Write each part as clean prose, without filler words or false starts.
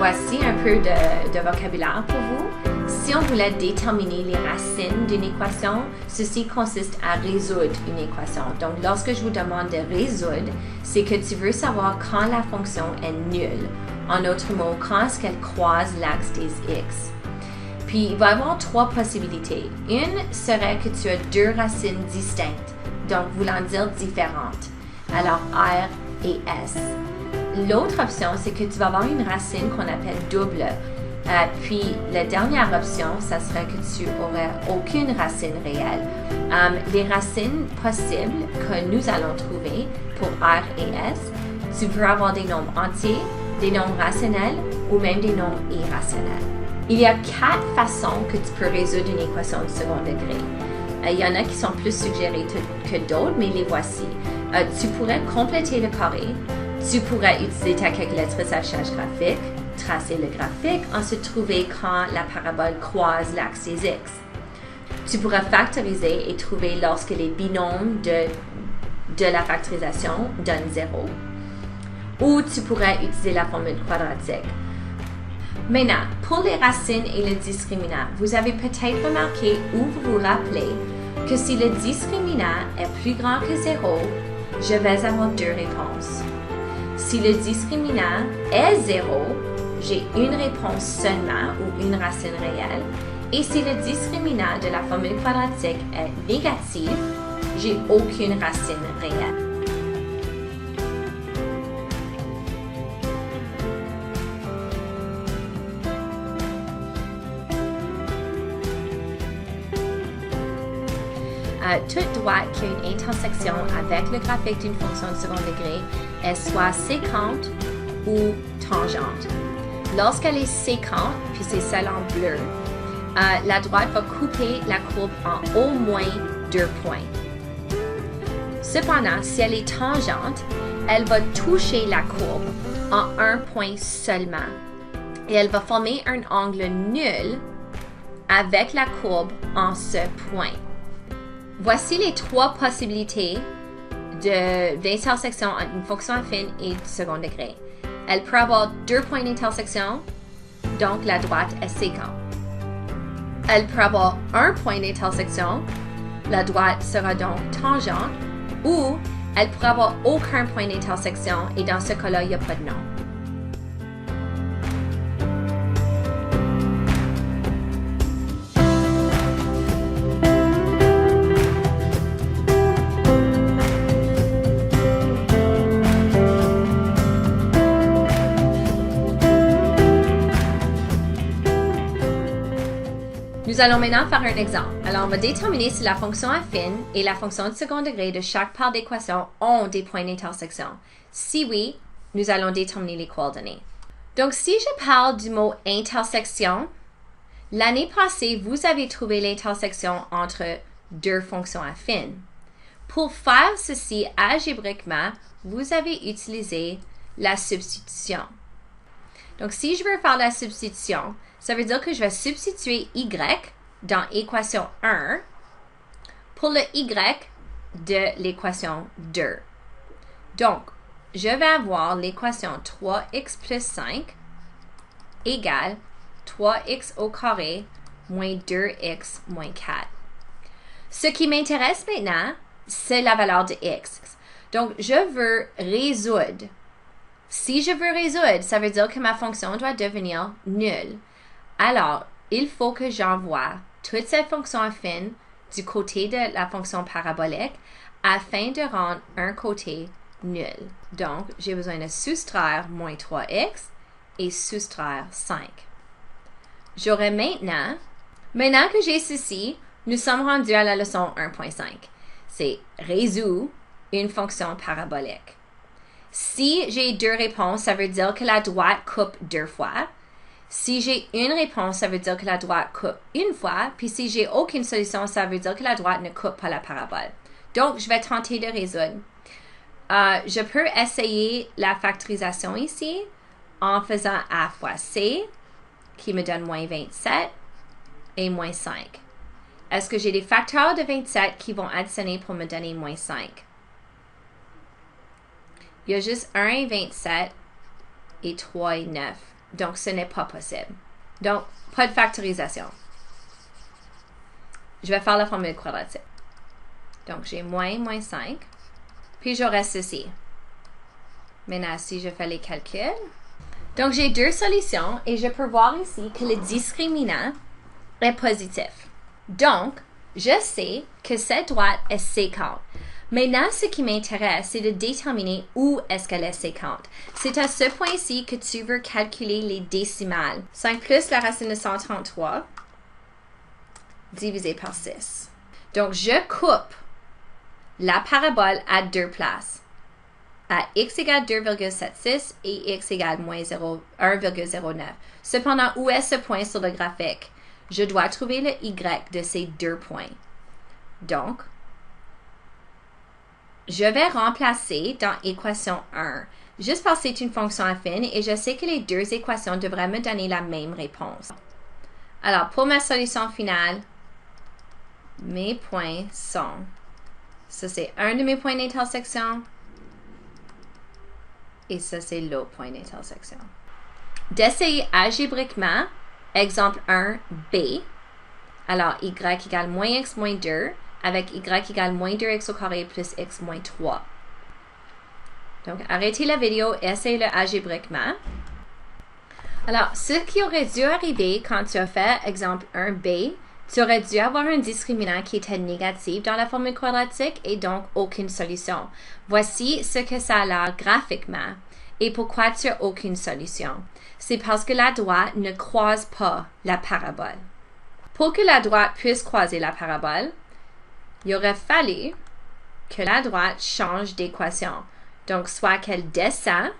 Voici un peu de vocabulaire pour vous. Si on voulait déterminer les racines d'une équation, ceci consiste à résoudre une équation. Donc, lorsque je vous demande de résoudre, c'est que tu veux savoir quand la fonction est nulle. En d'autres mots, quand est-ce qu'elle croise l'axe des x. Puis, il va y avoir trois possibilités. Une serait que tu as deux racines distinctes, donc voulant dire différentes. Alors, R et S. L'autre option, c'est que tu vas avoir une racine qu'on appelle double. Puis, la dernière option, ça serait que tu n'aurais aucune racine réelle. Les racines possibles que nous allons trouver pour R et S, tu peux avoir des nombres entiers, des nombres rationnels ou même des nombres irrationnels. Il y a 4 façons que tu peux résoudre une équation de second degré. Il y en a qui sont plus suggérées que d'autres, mais les voici. Tu pourrais compléter le carré, tu pourrais utiliser ta calculatrice à charge graphique, tracer le graphique, ensuite trouver quand la parabole croise l'axe des x. Tu pourrais factoriser et trouver lorsque les binômes de la factorisation donnent 0. Ou tu pourrais utiliser la formule quadratique. Maintenant, pour les racines et le discriminant, vous avez peut-être remarqué ou vous vous rappelez que si le discriminant est plus grand que 0, je vais avoir deux réponses. Si le discriminant est 0, j'ai une réponse seulement ou une racine réelle. Et si le discriminant de la formule quadratique est négatif, j'ai aucune racine réelle. Toute droite qui a une intersection avec le graphique d'une fonction de second degré est soit sécante ou tangente. Lorsqu'elle est sécante, puis c'est celle en bleu, la droite va couper la courbe en au moins 2 points. Cependant, si elle est tangente, elle va toucher la courbe en 1 point seulement. Et elle va former un angle nul avec la courbe en ce point. Voici les 3 possibilités d'intersection entre une fonction affine et du second degré. Elle peut avoir 2 points d'intersection, donc la droite est sécante. Elle peut avoir 1 point d'intersection, la droite sera donc tangente, ou elle pourrait avoir aucun point d'intersection et dans ce cas-là, il n'y a pas de nom. Nous allons maintenant faire un exemple. Alors, on va déterminer si la fonction affine et la fonction de second degré de chaque part d'équation ont des points d'intersection. Si oui, nous allons déterminer les coordonnées. Donc, si je parle du mot intersection, l'année passée, vous avez trouvé l'intersection entre deux fonctions affines. Pour faire ceci algébriquement, vous avez utilisé la substitution. Donc, si je veux faire la substitution, ça veut dire que je vais substituer y dans équation 1 pour le y de l'équation 2. Donc, je vais avoir l'équation 3x plus 5 égale 3x au carré moins 2x moins 4. Ce qui m'intéresse maintenant, c'est la valeur de x. Donc, je veux résoudre. Si je veux résoudre, ça veut dire que ma fonction doit devenir nulle. Alors, il faut que j'envoie toute cette fonction affine du côté de la fonction parabolique afin de rendre un côté nul. Donc, j'ai besoin de soustraire moins 3x et soustraire 5. J'aurai maintenant que j'ai ceci, nous sommes rendus à la leçon 1.5. C'est résoudre une fonction parabolique. Si j'ai 2 réponses, ça veut dire que la droite coupe 2 fois. Si j'ai une réponse, ça veut dire que la droite coupe une fois. Puis si j'ai aucune solution, ça veut dire que la droite ne coupe pas la parabole. Donc, je vais tenter de résoudre. Je peux essayer la factorisation ici en faisant A fois C, qui me donne moins 27 et moins 5. Est-ce que j'ai des facteurs de 27 qui vont additionner pour me donner moins 5? Il y a juste 1 et 27 et 3 et 9. Donc, ce n'est pas possible. Donc, pas de factorisation. Je vais faire la formule quadratique. Donc, j'ai moins 5. Puis, j'aurai ceci. Maintenant, si je fais les calculs. Donc, j'ai deux solutions et je peux voir ici que le discriminant est positif. Donc, je sais que cette droite est séquente. Maintenant, ce qui m'intéresse, c'est de déterminer où est-ce qu'elle est séquente. C'est à ce point-ci que tu veux calculer les décimales. 5 plus la racine de 133 divisé par 6. Donc, je coupe la parabole à deux places. À x égale 2,76 et x égale moins 1,09. Cependant, où est ce point sur le graphique? Je dois trouver le y de ces deux points. Donc, je vais remplacer dans équation 1, juste parce que c'est une fonction affine et je sais que les deux équations devraient me donner la même réponse. Alors, pour ma solution finale, mes points sont, ça c'est un de mes points d'intersection et ça c'est l'autre point d'intersection. D'essayer algébriquement, exemple 1, B, alors y égale moins x moins 2, avec y égale moins 2x au carré plus x moins 3. Donc, arrêtez la vidéo et essayez-le algébriquement. Alors, ce qui aurait dû arriver quand tu as fait exemple 1b, tu aurais dû avoir un discriminant qui était négatif dans la formule quadratique et donc aucune solution. Voici ce que ça a l'air graphiquement. Et pourquoi tu n'as aucune solution? C'est parce que la droite ne croise pas la parabole. Pour que la droite puisse croiser la parabole, il aurait fallu que la droite change d'équation. Donc, soit qu'elle descend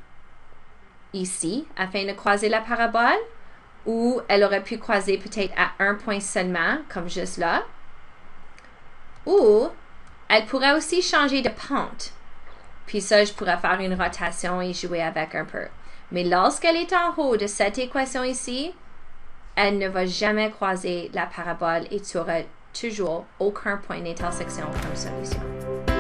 ici afin de croiser la parabole, ou elle aurait pu croiser peut-être à un point seulement, comme juste là, ou elle pourrait aussi changer de pente. Puis ça, je pourrais faire une rotation et jouer avec un peu. Mais lorsqu'elle est en haut de cette équation ici, elle ne va jamais croiser la parabole et tu auras toujours aucun point d'intersection comme solution.